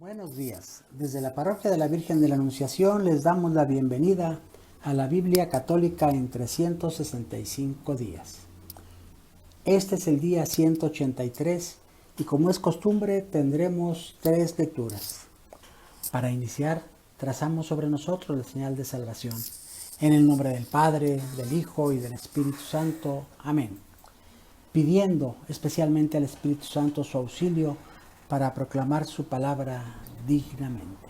Buenos días. Desde la Parroquia de la Virgen de la Anunciación les damos la bienvenida a la Biblia Católica en 365 días. Este es el día 183 y como es costumbre tendremos 3 lecturas. Para iniciar, trazamos sobre nosotros la señal de salvación. En el nombre del Padre, del Hijo y del Espíritu Santo. Amén. Pidiendo especialmente al Espíritu Santo su auxilio para proclamar su palabra dignamente.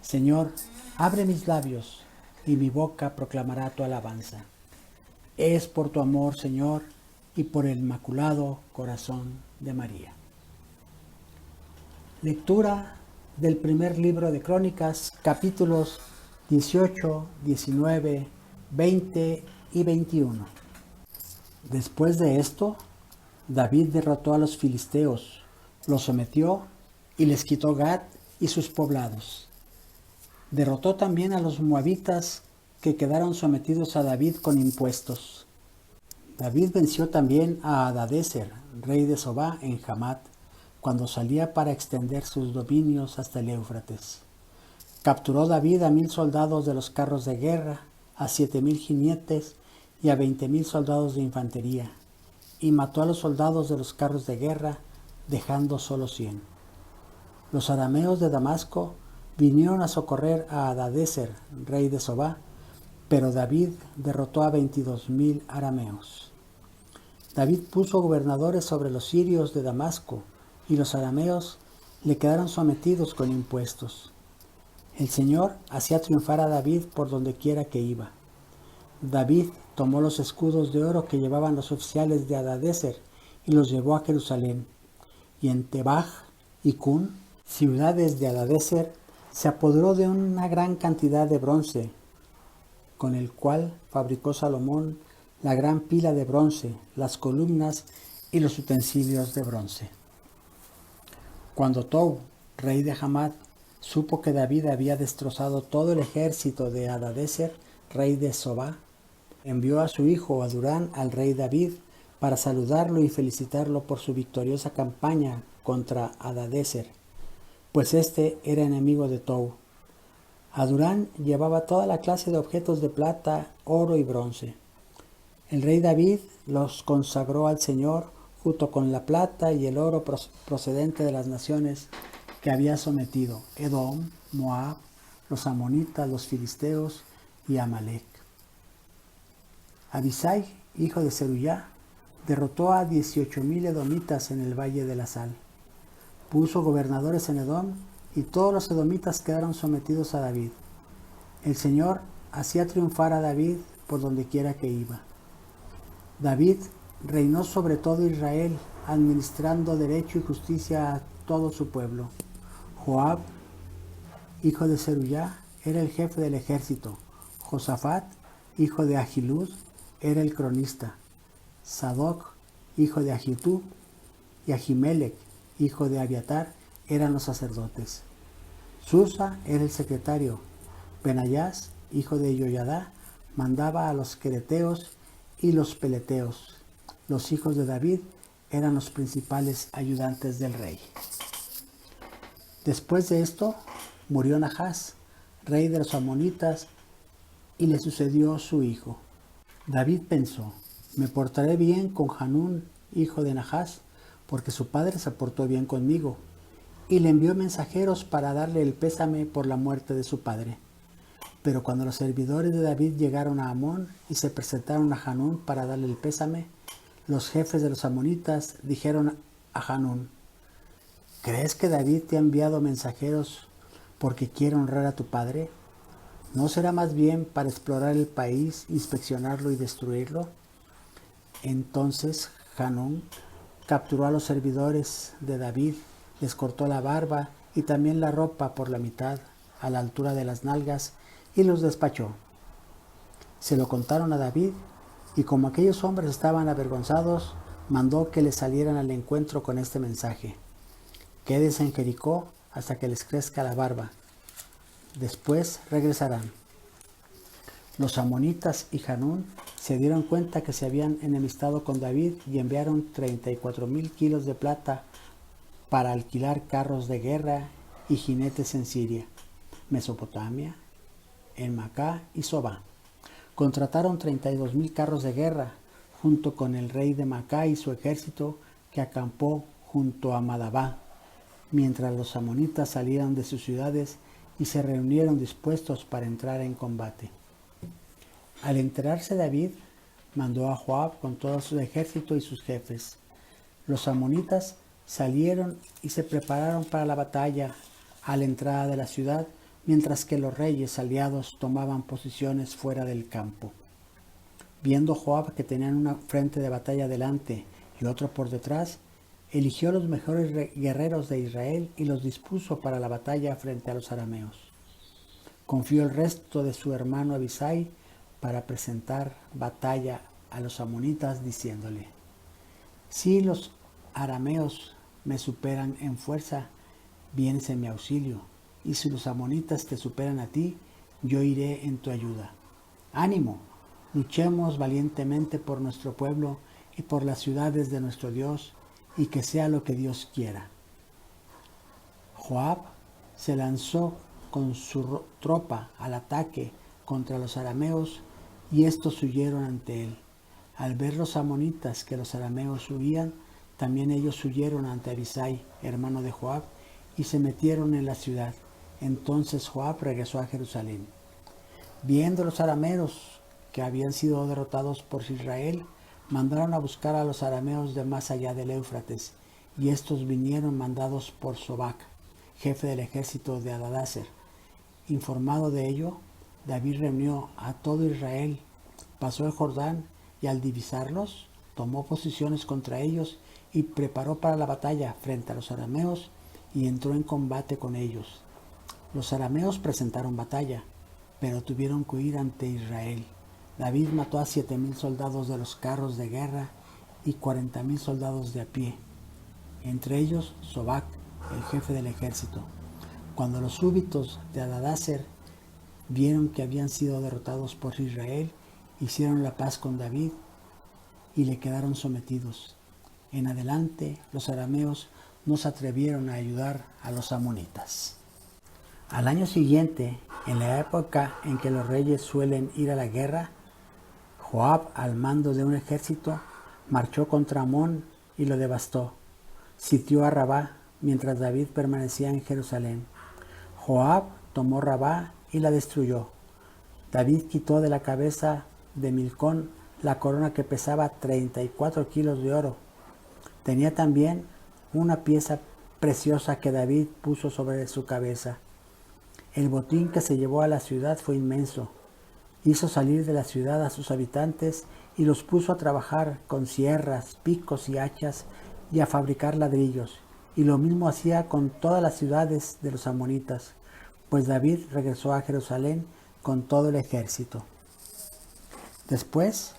Señor, abre mis labios y mi boca proclamará tu alabanza. Es por tu amor, Señor, y por el inmaculado corazón de María. Lectura del primer libro de Crónicas, capítulos 18, 19, 20 y 21. Después de esto, David derrotó a los filisteos, los sometió y les quitó Gat y sus poblados. Derrotó también a los moabitas que quedaron sometidos a David con impuestos. David venció también a Hadadezer, rey de Sobá, en Hamat, cuando salía para extender sus dominios hasta el Éufrates. Capturó David a 1000 soldados de los carros de guerra, a 7000 jinetes y a 20,000 soldados de infantería, y mató a los soldados de los carros de guerra, dejando solo 100. Los arameos de Damasco vinieron a socorrer a Hadadezer, rey de Sobá, pero David derrotó a 22,000 arameos. David puso gobernadores sobre los sirios de Damasco, y los arameos le quedaron sometidos con impuestos. El Señor hacía triunfar a David por donde quiera que iba. David tomó los escudos de oro que llevaban los oficiales de Hadadezer y los llevó a Jerusalén. Y en Tebaj y Cun, ciudades de Hadadezer, se apoderó de una gran cantidad de bronce, con el cual fabricó Salomón la gran pila de bronce, las columnas y los utensilios de bronce. Cuando Tou, rey de Hamat, supo que David había destrozado todo el ejército de Hadadezer, rey de Sobá, envió a su hijo Adurán al rey David para saludarlo y felicitarlo por su victoriosa campaña contra Hadadezer, pues este era enemigo de Tou. Adurán llevaba toda la clase de objetos de plata, oro y bronce. El rey David los consagró al Señor junto con la plata y el oro procedente de las naciones que había sometido: Edom, Moab, los amonitas, los filisteos y Amalek. Abisai, hijo de Zeruyá, derrotó a 18,000 edomitas en el valle de la Sal. Puso gobernadores en Edom y todos los edomitas quedaron sometidos a David. El Señor hacía triunfar a David por donde quiera que iba. David reinó sobre todo Israel, administrando derecho y justicia a todo su pueblo. Joab, hijo de Zeruyá, era el jefe del ejército. Josafat, hijo de Ahilud, era el cronista. Sadoc, hijo de Ahitub, y Ahimelech, hijo de Abiatar, eran los sacerdotes. Susa era el secretario. Benayás, hijo de Yoyadá, mandaba a los quereteos y los peleteos. Los hijos de David eran los principales ayudantes del rey. Después de esto murió Nahás, rey de los amonitas, y le sucedió su hijo. David pensó: me portaré bien con Hanún, hijo de Nahás, porque su padre se portó bien conmigo, y le envió mensajeros para darle el pésame por la muerte de su padre. Pero cuando los servidores de David llegaron a Amón y se presentaron a Hanún para darle el pésame, los jefes de los amonitas dijeron a Hanún: ¿crees que David te ha enviado mensajeros porque quiere honrar a tu padre? ¿No será más bien para explorar el país, inspeccionarlo y destruirlo? Entonces Hanún capturó a los servidores de David, les cortó la barba y también la ropa por la mitad, a la altura de las nalgas, y los despachó. Se lo contaron a David, y como aquellos hombres estaban avergonzados, mandó que les salieran al encuentro con este mensaje: quédense en Jericó hasta que les crezca la barba. Después regresarán. Los amonitas y Hanún se dieron cuenta que se habían enemistado con David y enviaron 34,000 kilos de plata para alquilar carros de guerra y jinetes en Siria, Mesopotamia, en Macá y Sobá. Contrataron 32,000 carros de guerra, junto con el rey de Macá y su ejército que acampó junto a Madabá, mientras los amonitas salieron de sus ciudades y se reunieron dispuestos para entrar en combate. Al enterarse David, mandó a Joab con todo su ejército y sus jefes. Los amonitas salieron y se prepararon para la batalla a la entrada de la ciudad, mientras que los reyes aliados tomaban posiciones fuera del campo. Viendo Joab que tenían una frente de batalla delante y otro por detrás, eligió los mejores guerreros de Israel y los dispuso para la batalla frente a los arameos. Confió el resto de su hermano Abisai para presentar batalla a los amonitas, diciéndole: si los arameos me superan en fuerza, vienes en mi auxilio, y si los amonitas te superan a ti, yo iré en tu ayuda. ¡Ánimo! Luchemos valientemente por nuestro pueblo y por las ciudades de nuestro Dios, y que sea lo que Dios quiera. Joab se lanzó con su tropa al ataque contra los arameos, y estos huyeron ante él. Al ver los amonitas que los arameos huían, también ellos huyeron ante Abisai, hermano de Joab, y se metieron en la ciudad. Entonces Joab regresó a Jerusalén. Viendo los arameos que habían sido derrotados por Israel, mandaron a buscar a los arameos de más allá del Éufrates, y estos vinieron mandados por Sobac, jefe del ejército de Hadadezer. Informado de ello, David reunió a todo Israel, pasó el Jordán, y al divisarlos, tomó posiciones contra ellos y preparó para la batalla frente a los arameos y entró en combate con ellos. Los arameos presentaron batalla, pero tuvieron que huir ante Israel. David mató a 7,000 soldados de los carros de guerra y 40,000 soldados de a pie, entre ellos Sobac, el jefe del ejército. Cuando los súbditos de Hadadezer vieron que habían sido derrotados por Israel, hicieron la paz con David y le quedaron sometidos. En adelante, los arameos no se atrevieron a ayudar a los amonitas. Al año siguiente, en la época en que los reyes suelen ir a la guerra, Joab, al mando de un ejército, marchó contra Amón y lo devastó. Sitió a Rabá mientras David permanecía en Jerusalén. Joab tomó Rabá y la destruyó. David quitó de la cabeza de Milcón la corona que pesaba 34 kilos de oro. Tenía también una pieza preciosa que David puso sobre su cabeza. El botín que se llevó a la ciudad fue inmenso. Hizo salir de la ciudad a sus habitantes y los puso a trabajar con sierras, picos y hachas y a fabricar ladrillos. Y lo mismo hacía con todas las ciudades de los amonitas, pues David regresó a Jerusalén con todo el ejército. Después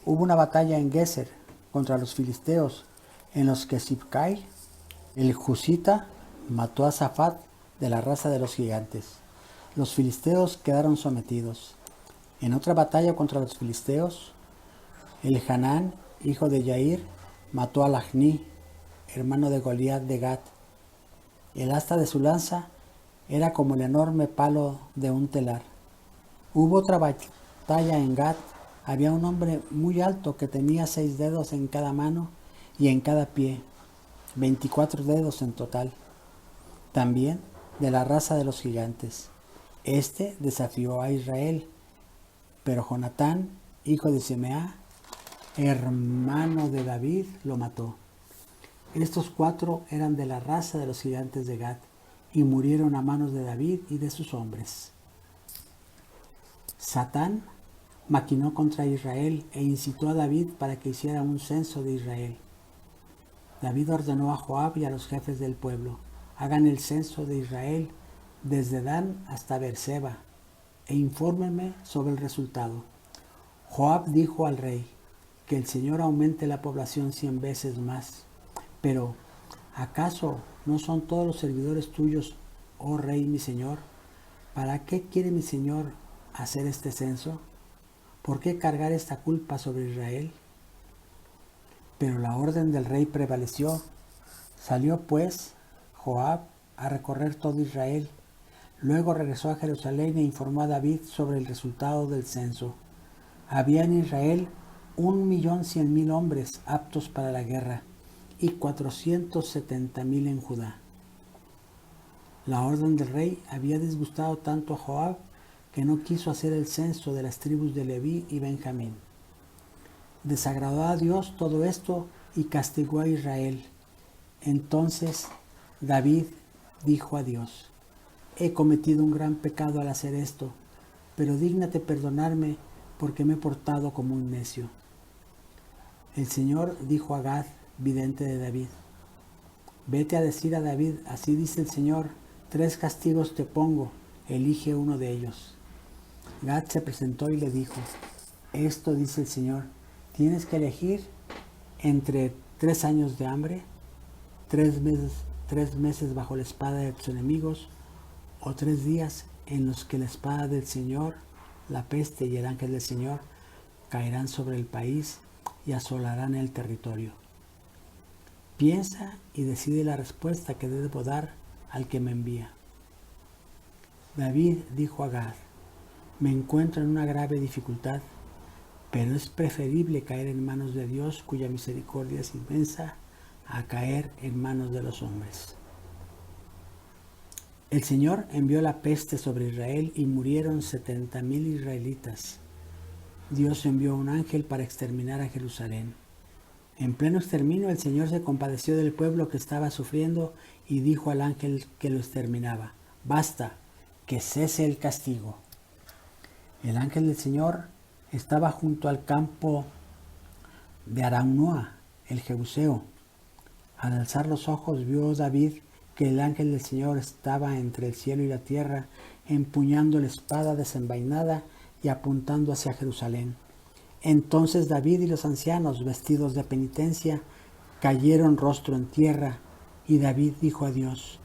hubo una batalla en Geser contra los filisteos, en los que Sibcai, el Jusita, mató a Safat de la raza de los gigantes. Los filisteos quedaron sometidos. En otra batalla contra los filisteos, el Hanán, hijo de Yair, mató a Lachní, hermano de Goliat de Gat. El asta de su lanza era como el enorme palo de un telar. Hubo otra batalla en Gat. Había un hombre muy alto que tenía 6 dedos en cada mano y en cada pie, 24 dedos en total. También de la raza de los gigantes. Este desafió a Israel, pero Jonatán, hijo de Simea, hermano de David, lo mató. Estos 4 eran de la raza de los gigantes de Gat y murieron a manos de David y de sus hombres. Satán maquinó contra Israel e incitó a David para que hiciera un censo de Israel. David ordenó a Joab y a los jefes del pueblo: hagan el censo de Israel desde Dan hasta Beerseba e infórmenme sobre el resultado. Joab dijo al rey: que el Señor aumente la población 100 veces más. Pero, ¿acaso no son todos los servidores tuyos, oh rey mi señor? ¿Para qué quiere mi señor hacer este censo? ¿Por qué cargar esta culpa sobre Israel? Pero la orden del rey prevaleció. Salió pues Joab a recorrer todo Israel. Luego regresó a Jerusalén e informó a David sobre el resultado del censo. Había en Israel 1.100.000 hombres aptos para la guerra y 470.000 en Judá. La orden del rey había disgustado tanto a Joab que no quiso hacer el censo de las tribus de Leví y Benjamín. Desagradó a Dios todo esto y castigó a Israel. Entonces David dijo a Dios: he cometido un gran pecado al hacer esto, pero dígnate perdonarme porque me he portado como un necio. El Señor dijo a Gad, vidente de David: vete a decir a David, así dice el Señor, 3 castigos te pongo, elige uno de ellos. Gad se presentó y le dijo: esto dice el Señor, tienes que elegir entre 3 años de hambre, 3 meses bajo la espada de tus enemigos, o 3 días en los que la espada del Señor, la peste y el ángel del Señor caerán sobre el país y asolarán el territorio. Piensa y decide la respuesta que debo dar al que me envía. David dijo a Gad: me encuentro en una grave dificultad, pero es preferible caer en manos de Dios, cuya misericordia es inmensa, a caer en manos de los hombres. El Señor envió la peste sobre Israel y murieron 70.000 israelitas. Dios envió un ángel para exterminar a Jerusalén. En pleno exterminio, el Señor se compadeció del pueblo que estaba sufriendo y dijo al ángel que lo exterminaba: basta, que cese el castigo. El ángel del Señor estaba junto al campo de Araunah, el Jebuseo. Al alzar los ojos vio David que el ángel del Señor estaba entre el cielo y la tierra, empuñando la espada desenvainada y apuntando hacia Jerusalén. Entonces David y los ancianos, vestidos de penitencia, cayeron rostro en tierra, y David dijo a Dios: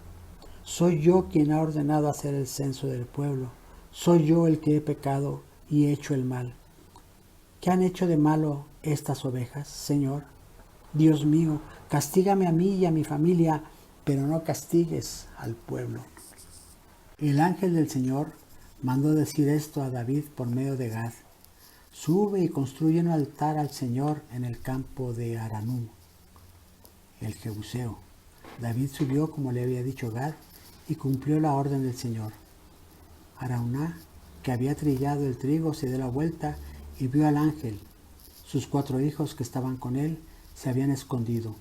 soy yo quien ha ordenado hacer el censo del pueblo, soy yo el que he pecado y he hecho el mal. ¿Qué han hecho de malo estas ovejas, Señor? Dios mío, castígame a mí y a mi familia, pero no castigues al pueblo. El ángel del Señor mandó decir esto a David por medio de Gad: sube y construye un altar al Señor en el campo de Aranú, el Jebuseo. David subió como le había dicho Gad y cumplió la orden del Señor. Araúna, que había trillado el trigo, se dio la vuelta y vio al ángel. Sus 4 hijos que estaban con él se habían escondido.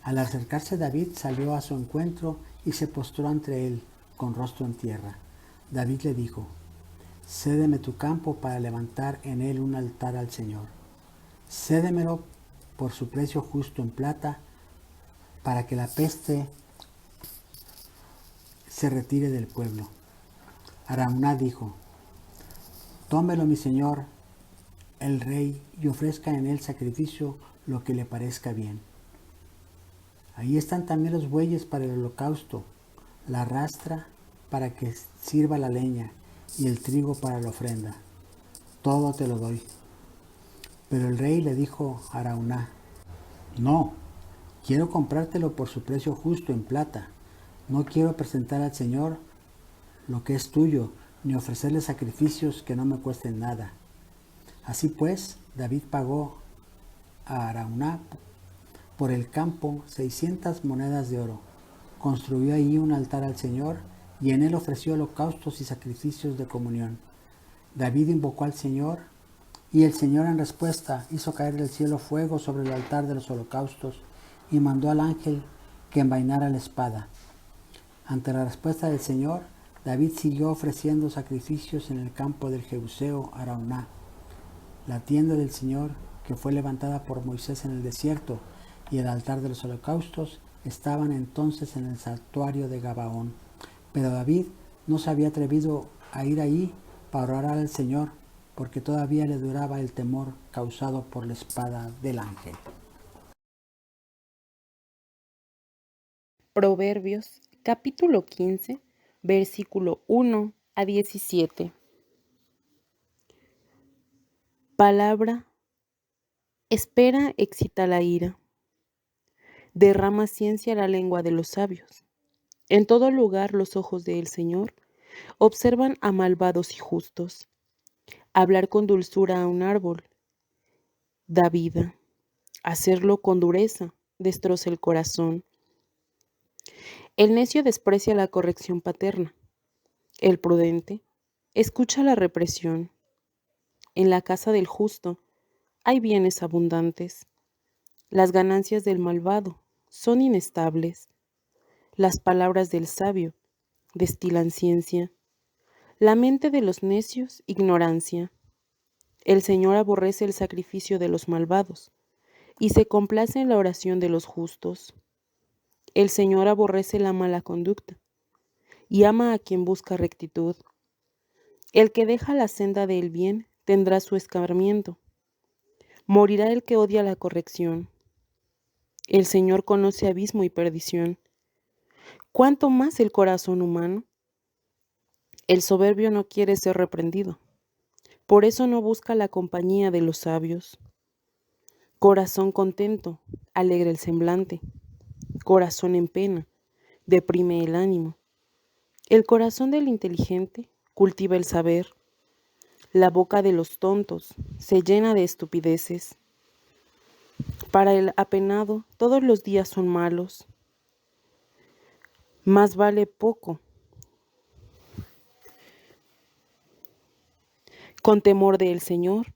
Al acercarse David salió a su encuentro y se postró ante él, con rostro en tierra. David le dijo: cédeme tu campo para levantar en él un altar al Señor. Cédemelo por su precio justo en plata, para que la peste se retire del pueblo. Araúna dijo: tómelo mi señor el rey y ofrezca en él sacrificio lo que le parezca bien. Ahí están también los bueyes para el holocausto, la rastra para que sirva la leña y el trigo para la ofrenda. Todo te lo doy. Pero el rey le dijo a Araúna: no, quiero comprártelo por su precio justo en plata. No quiero presentar al Señor lo que es tuyo, ni ofrecerle sacrificios que no me cuesten nada. Así pues, David pagó a Araúna por el campo 600 monedas de oro. Construyó allí un altar al Señor y en él ofreció holocaustos y sacrificios de comunión. David invocó al Señor y el Señor en respuesta hizo caer del cielo fuego sobre el altar de los holocaustos y mandó al ángel que envainara la espada. Ante la respuesta del Señor, David siguió ofreciendo sacrificios en el campo del Jebuseo Araúna. La tienda del Señor, que fue levantada por Moisés en el desierto, y el altar de los holocaustos estaban entonces en el santuario de Gabaón. Pero David no se había atrevido a ir allí para orar al Señor, porque todavía le duraba el temor causado por la espada del ángel. Proverbios capítulo 15, versículo 1 a 17. Palabra, espera excita la ira. Derrama ciencia la lengua de los sabios. En todo lugar los ojos del Señor observan a malvados y justos. Hablar con dulzura a un árbol da vida. Hacerlo con dureza destroza el corazón. El necio desprecia la corrección paterna. El prudente escucha la represión. En la casa del justo hay bienes abundantes. Las ganancias del malvado son inestables. Las palabras del sabio destilan ciencia. La mente de los necios, ignorancia. El Señor aborrece el sacrificio de los malvados y se complace en la oración de los justos. El Señor aborrece la mala conducta y ama a quien busca rectitud. El que deja la senda del bien tendrá su escarmiento. Morirá el que odia la corrección. El Señor conoce abismo y perdición. ¿Cuánto más el corazón humano? El soberbio no quiere ser reprendido. Por eso no busca la compañía de los sabios. Corazón contento, alegra el semblante. Corazón en pena, deprime el ánimo. El corazón del inteligente cultiva el saber. La boca de los tontos se llena de estupideces. Para el apenado todos los días son malos. Más vale poco con temor del Señor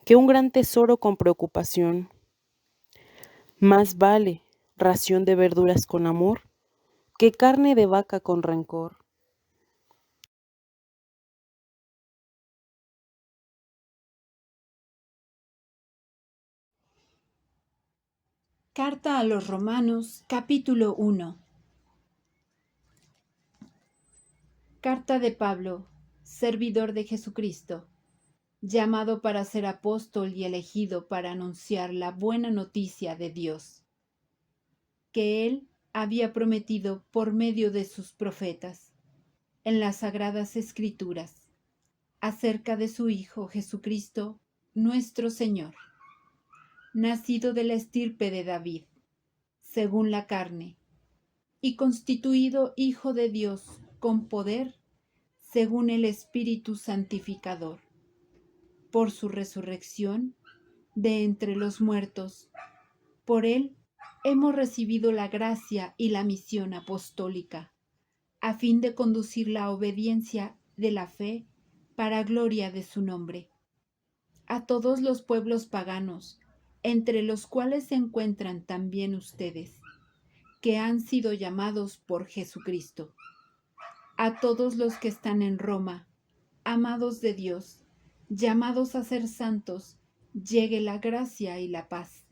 que un gran tesoro con preocupación. Más vale ración de verduras con amor que carne de vaca con rencor. Carta a los Romanos, capítulo 1. Carta de Pablo, servidor de Jesucristo, llamado para ser apóstol y elegido para anunciar la buena noticia de Dios, que Él había prometido por medio de sus profetas en las sagradas Escrituras, acerca de su Hijo Jesucristo, nuestro Señor, nacido de la estirpe de David, según la carne, y constituido Hijo de Dios con poder, según el Espíritu Santificador, por su resurrección de entre los muertos. Por él hemos recibido la gracia y la misión apostólica, a fin de conducir la obediencia de la fe para gloria de su nombre, a todos los pueblos paganos, entre los cuales se encuentran también ustedes, que han sido llamados por Jesucristo. A todos los que están en Roma, amados de Dios, llamados a ser santos, llegue la gracia y la paz.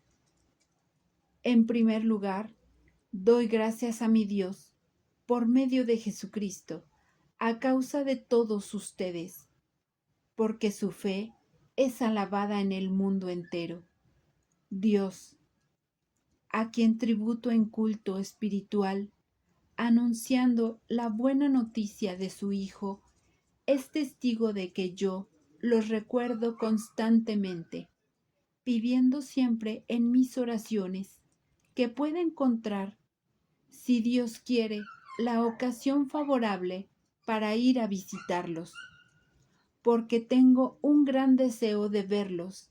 En primer lugar, doy gracias a mi Dios, por medio de Jesucristo, a causa de todos ustedes, porque su fe es alabada en el mundo entero. Dios, a quien tributo en culto espiritual, anunciando la buena noticia de su Hijo, es testigo de que yo los recuerdo constantemente, pidiendo siempre en mis oraciones que pueda encontrar, si Dios quiere, la ocasión favorable para ir a visitarlos, porque tengo un gran deseo de verlos,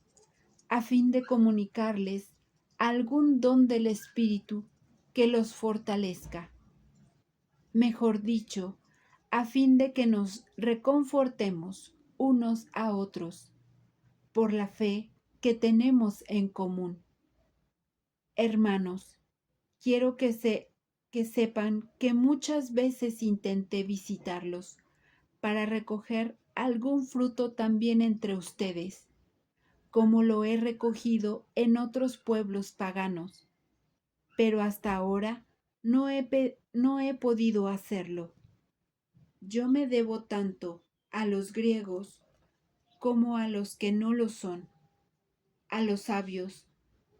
a fin de comunicarles algún don del Espíritu que los fortalezca. Mejor dicho, a fin de que nos reconfortemos unos a otros por la fe que tenemos en común. Hermanos, quiero que sepan que muchas veces intenté visitarlos para recoger algún fruto también entre ustedes, como lo he recogido en otros pueblos paganos, pero hasta ahora no he podido hacerlo. Yo me debo tanto a los griegos como a los que no lo son, a los sabios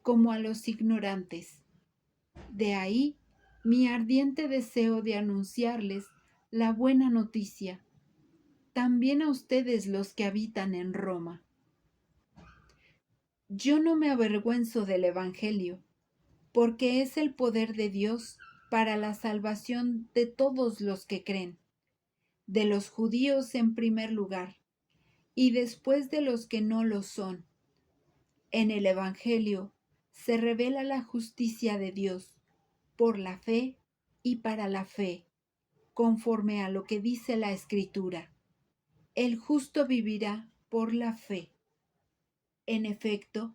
como a los ignorantes. De ahí mi ardiente deseo de anunciarles la buena noticia, también a ustedes los que habitan en Roma. Yo no me avergüenzo del Evangelio, porque es el poder de Dios para la salvación de todos los que creen, de los judíos en primer lugar, y después de los que no lo son. En el Evangelio se revela la justicia de Dios por la fe y para la fe, conforme a lo que dice la Escritura. El justo vivirá por la fe. En efecto,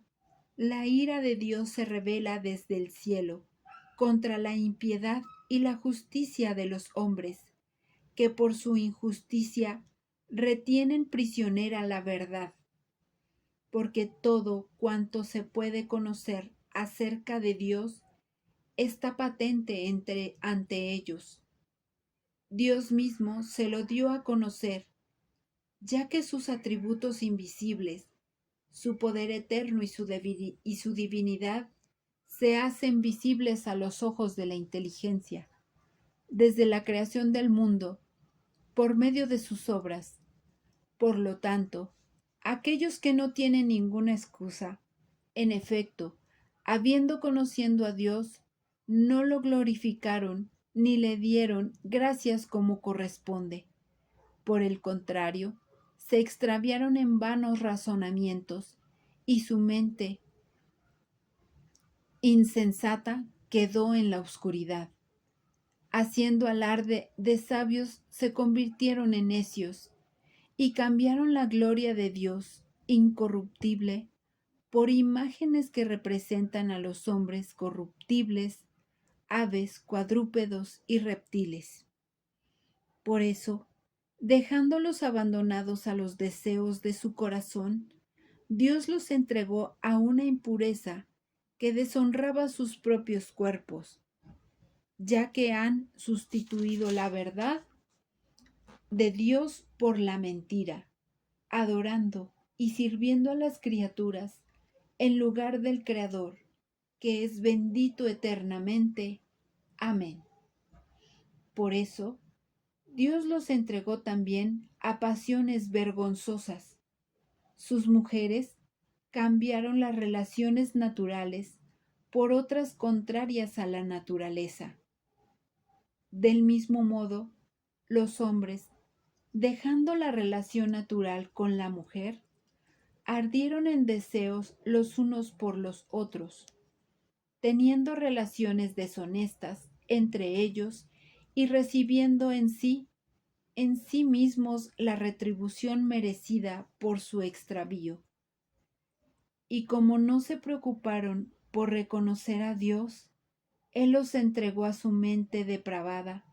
la ira de Dios se revela desde el cielo contra la impiedad y la justicia de los hombres, que por su injusticia retienen prisionera la verdad, porque todo cuanto se puede conocer acerca de Dios está patente ante ellos. Dios mismo se lo dio a conocer, ya que sus atributos invisibles, su poder eterno y su divinidad se hacen visibles a los ojos de la inteligencia, desde la creación del mundo, por medio de sus obras. Por lo tanto, aquellos que no tienen ninguna excusa, en efecto, habiendo conocido a Dios, no lo glorificaron ni le dieron gracias como corresponde. Por el contrario, se extraviaron en vanos razonamientos, y su mente insensata quedó en la oscuridad. Haciendo alarde de sabios, se convirtieron en necios, y cambiaron la gloria de Dios incorruptible por imágenes que representan a los hombres corruptibles, aves, cuadrúpedos y reptiles. Por eso, dejándolos abandonados a los deseos de su corazón, Dios los entregó a una impureza que deshonraba sus propios cuerpos, ya que han sustituido la verdad de Dios por la mentira, adorando y sirviendo a las criaturas en lugar del Creador, que es bendito eternamente. Amén. Por eso, Dios los entregó también a pasiones vergonzosas. Sus mujeres cambiaron las relaciones naturales por otras contrarias a la naturaleza. Del mismo modo, los hombres, dejando la relación natural con la mujer, ardieron en deseos los unos por los otros, teniendo relaciones deshonestas entre ellos y recibiendo en sí mismos la retribución merecida por su extravío. Y como no se preocuparon por reconocer a Dios, Él los entregó a su mente depravada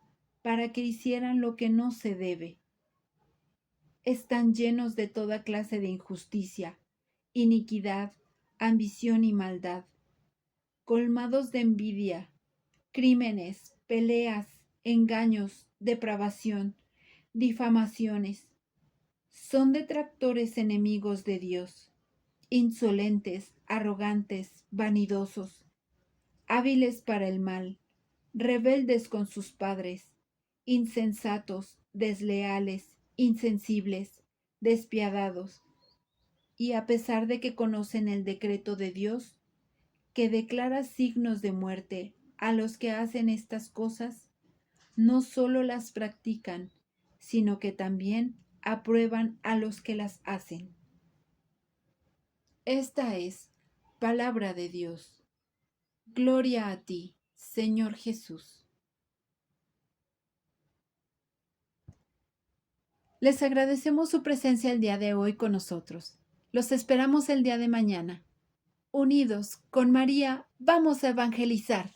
para que hicieran lo que no se debe. Están llenos de toda clase de injusticia, iniquidad, ambición y maldad, colmados de envidia, crímenes, peleas, engaños, depravación, difamaciones. Son detractores enemigos de Dios, insolentes, arrogantes, vanidosos, hábiles para el mal, rebeldes con sus padres, insensatos, desleales, insensibles, despiadados, y a pesar de que conocen el decreto de Dios, que declara signos de muerte a los que hacen estas cosas, no solo las practican, sino que también aprueban a los que las hacen. Esta es palabra de Dios. Gloria a ti, Señor Jesús. Les agradecemos su presencia el día de hoy con nosotros. Los esperamos el día de mañana. Unidos con María, vamos a evangelizar.